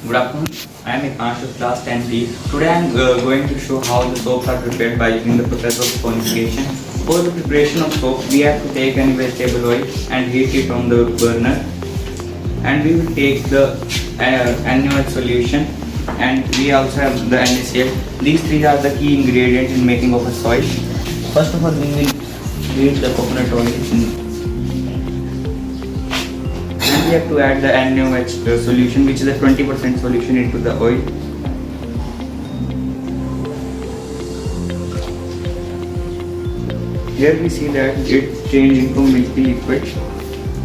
Good afternoon. I am Ikash of class 10B. Today I am going to show how the soaps are prepared by using the process of sonification. For the preparation of soap, we have to take any vegetable oil and heat it on the burner. And we will take the annual solution, and we also have the NaCl. These three are the key ingredients in making of a soil. First of all, we will heat the coconut oil. And we have to add the NaOH solution, which is a 20% solution, into the oil. Here we see that it changed into milky liquid.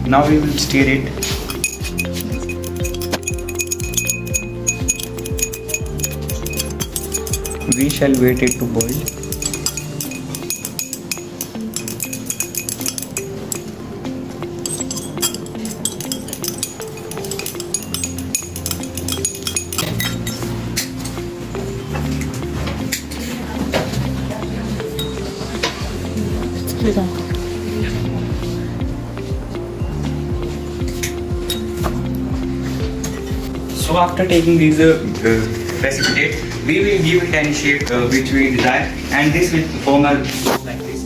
Now we will stir it. We shall wait it to boil. So after taking these precipitate, we will give it any shape which we desire, and this will form a soap like this.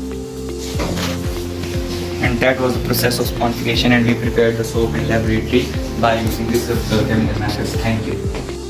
And that was the process of sonification, and we prepared the soap in laboratory by using this chemical methods. Thank you.